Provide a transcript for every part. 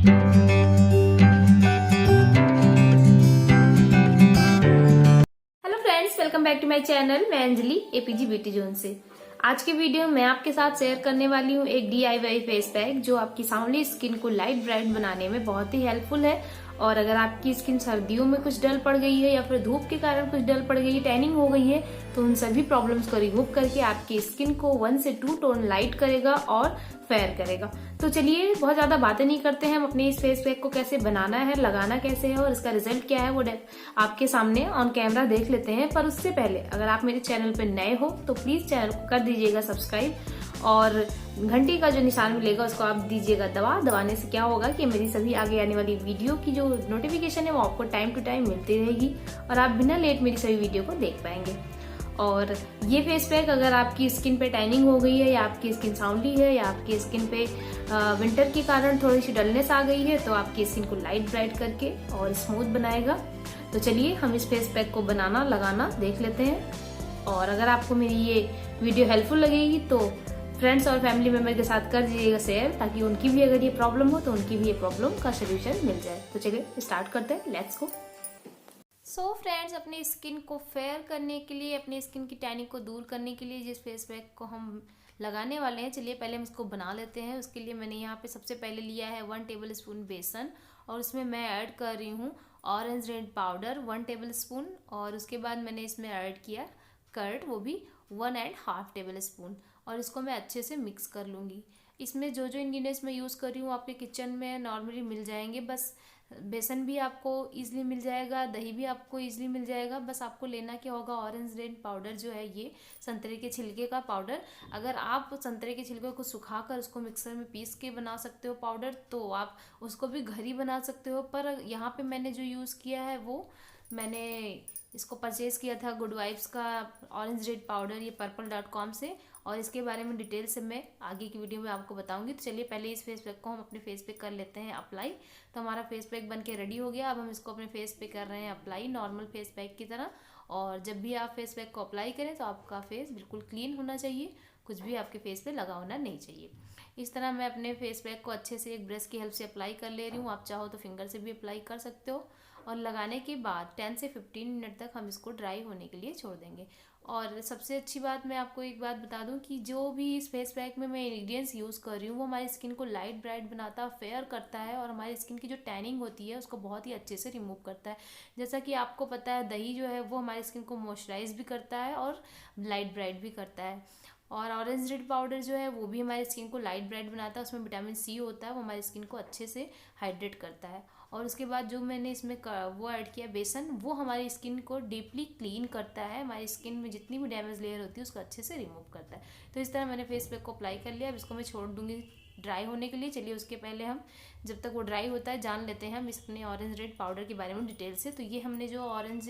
Hello friends, welcome back to my channel. मैं Anjali APG beauty zone से। आज के वीडियो में मैं आपके साथ शेयर करने वाली हूँ एक DIY फेस पैक जो आपकी सांवली स्किन को लाइट ब्राइट बनाने में बहुत ही हेल्पफुल है। और अगर आपकी स्किन सर्दियों में कुछ डल पड़ गई है या फिर धूप के कारण कुछ डल पड़ गई है, टैनिंग हो गई है, तो उन सभी प्रॉब्लम्स को रिमूव करके आपकी स्किन को 1 से 2 टोन लाइट करेगा और फेयर करेगा। तो चलिए बहुत ज्यादा बातें नहीं करते हैं, हम अपने इस फेस पैक को कैसे बनाना है, लगाना कैसे है और इसका रिजल्ट क्या है वो आपके सामने ऑन कैमरा देख लेते हैं। पर उससे पहले अगर आप मेरे चैनल पर नए हो तो प्लीज चैनल को कर दीजिएगा सब्सक्राइब और घंटी का जो निशान मिलेगा उसको आप दीजिएगा दबाने से क्या होगा कि मेरी सभी आगे आने वाली वीडियो की जो नोटिफिकेशन है वो आपको टाइम टू टाइम मिलती रहेगी और आप बिना लेट मेरी सभी वीडियो को देख पाएंगे। और ये फेस पैक अगर आपकी स्किन पे टैनिंग हो गई है या आपकी स्किन सांवली है या आपकी स्किन पे विंटर के कारण थोड़ी सी डलनेस आ गई है तो आपकी स्किन को लाइट ब्राइट करके और स्मूथ बनाएगा। तो चलिए हम इस फेस पैक को बनाना लगाना देख लेते हैं। और अगर आपको मेरी ये वीडियो हेल्पफुल लगेगी तो फ्रेंड्स और फैमिली मेंबर के साथ कर दीजिएगा शेयर, ताकि उनकी भी अगर ये प्रॉब्लम हो तो उनकी भी ये प्रॉब्लम का सोल्यूशन मिल जाए। तो चलिए स्टार्ट करते हैं, लेट्स गो। सो फ्रेंड्स, अपनी स्किन को फेयर करने के लिए, अपनी स्किन की टैनिंग को दूर करने के लिए जिस फेस पैक को हम लगाने वाले हैं, चलिए पहले हम इसको बना लेते हैं। उसके लिए मैंने यहाँ पे सबसे पहले लिया है 1 टेबल स्पून बेसन और उसमें मैं ऐड कर रही हूँ orange red powder 1 table spoon और उसके बाद मैंने इसमें ऐड किया कर्ड, वो भी 1.5 टेबल स्पून और इसको मैं अच्छे से मिक्स कर लूँगी। इसमें जो जो इंग्रेडिएंट्स मैं यूज़ कर रही हूँ आपके किचन में नॉर्मली मिल जाएंगे। बस बेसन भी आपको इजीली मिल जाएगा, दही भी आपको इजीली मिल जाएगा। बस आपको लेना क्या होगा, ऑरेंज रेड पाउडर जो है ये संतरे के छिलके का पाउडर। अगर आप संतरे के छिलके को सुखाकर उसको मिक्सर में पीस के बना सकते हो पाउडर तो आप उसको भी घर ही बना सकते हो। पर यहाँ पे मैंने जो यूज़ किया है वो मैंने इसको परचेज़ किया था गुड वाइब्स का ऑरेंज रेड पाउडर, ये purple.com से, और इसके बारे में डिटेल से मैं आगे की वीडियो में आपको बताऊंगी। तो चलिए पहले इस फेस पैक को हम अपने फेस पे कर लेते हैं अप्लाई। तो हमारा फेस पैक बन के रेडी हो गया। अब हम इसको अपने फेस पे कर रहे हैं अप्लाई नॉर्मल फेस पैक की तरह। और जब भी आप फेस पैक को अप्लाई करें तो आपका फेस बिल्कुल क्लीन होना चाहिए, कुछ भी आपके फेस पे लगा होना नहीं चाहिए। इस तरह मैं अपने फेस पैक को अच्छे से एक ब्रश की हेल्प से अप्लाई कर ले रही हूँ। आप चाहो तो फिंगर से भी अप्लाई कर सकते हो। और लगाने के बाद 10 से 15 मिनट तक हम इसको ड्राई होने के लिए छोड़ देंगे। और सबसे अच्छी बात मैं आपको एक बात बता दूं कि जो भी इस फेस पैक में मैं इंग्रेडिएंट्स यूज़ कर रही हूँ वो हमारी स्किन को लाइट ब्राइट बनाता है, फेयर करता है और हमारी स्किन की जो टैनिंग होती है उसको बहुत ही अच्छे से रिमूव करता है। जैसा कि आपको पता है दही जो है वो हमारी स्किन को मॉइस्चराइज भी करता है और लाइट ब्राइट भी करता है। और ऑरेंज रेड पाउडर जो है वो भी हमारी स्किन को लाइट ब्राइट बनाता है, उसमें विटामिन सी होता है, वो हमारी स्किन को अच्छे से हाइड्रेट करता है। और उसके बाद जो मैंने इसमें वो ऐड किया बेसन, वो हमारी स्किन को डीपली क्लीन करता है, हमारी स्किन में जितनी भी डैमेज लेयर होती है उसको अच्छे से रिमूव करता है। तो इस तरह मैंने फेस पैक को अप्लाई कर लिया। अब इसको मैं छोड़ दूंगी ड्राई होने के लिए। चलिए उसके पहले हम जब तक वो ड्राई होता है जान लेते हैं हम इस अपने ऑरेंज रेड पाउडर के बारे में डिटेल से। तो ये हमने जो ऑरेंज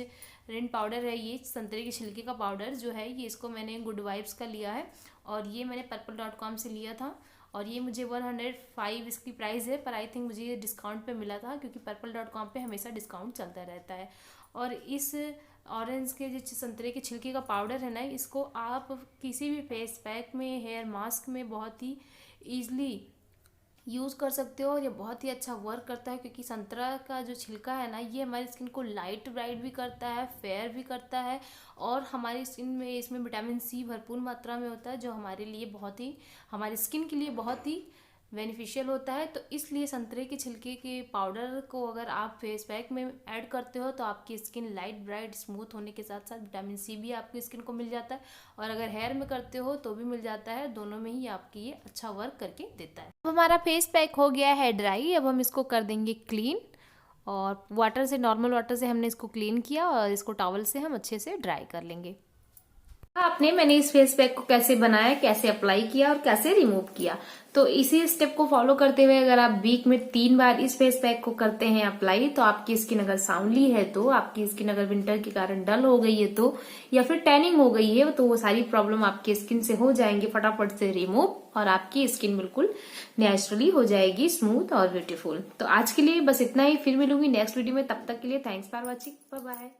रेड पाउडर है, ये संतरे के छिलके का पाउडर जो है, ये इसको मैंने गुड वाइब्स का लिया है और ये मैंने purple.com से लिया था। और ये मुझे 105 इसकी प्राइस है, पर आई थिंक मुझे ये डिस्काउंट पे मिला था क्योंकि purple.com पे हमेशा डिस्काउंट चलता रहता है। और इस ऑरेंज के जो संतरे के छिलके का पाउडर है ना, इसको आप किसी भी फेस पैक में, हेयर मास्क में बहुत ही ईजिली यूज़ कर सकते हो और ये बहुत ही अच्छा वर्क करता है क्योंकि संतरा का जो छिलका है ना, ये हमारी स्किन को लाइट ब्राइट भी करता है, फेयर भी करता है और हमारी स्किन में इसमें विटामिन सी भरपूर मात्रा में होता है जो हमारे लिए बहुत ही, हमारी स्किन के लिए बहुत ही बेनिफिशियल होता है। तो इसलिए संतरे के छिलके के पाउडर को अगर आप फेस पैक में ऐड करते हो तो आपकी स्किन लाइट ब्राइट स्मूथ होने के साथ साथ विटामिन सी भी आपकी स्किन को मिल जाता है और अगर हेयर में करते हो तो भी मिल जाता है। दोनों में ही आपकी ये अच्छा वर्क करके देता है। अब हमारा फेस पैक हो गया है ड्राई। अब हम इसको कर देंगे क्लीन और वाटर से, नॉर्मल वाटर से हमने इसको क्लीन किया और इसको टॉवल से हम अच्छे से ड्राई कर लेंगे। मैंने इस फेस पैक को कैसे बनाया, कैसे अप्लाई किया और कैसे रिमूव किया, तो इसी स्टेप को फॉलो करते हुए अगर आप वीक में 3 बार इस फेस पैक को करते हैं अप्लाई, तो आपकी स्किन अगर सांवली है तो, आपकी स्किन अगर विंटर के कारण डल हो गई है तो, या फिर टैनिंग हो गई है तो वो सारी प्रॉब्लम आपकी स्किन से हो जाएंगे फटाफट से रिमूव और आपकी स्किन बिल्कुल नेचुरली हो जाएगी स्मूथ और ब्यूटीफुल। तो आज के लिए बस इतना ही, फिर मिलूंगी नेक्स्ट वीडियो में। तब तक के लिए thanks for watching, bye bye.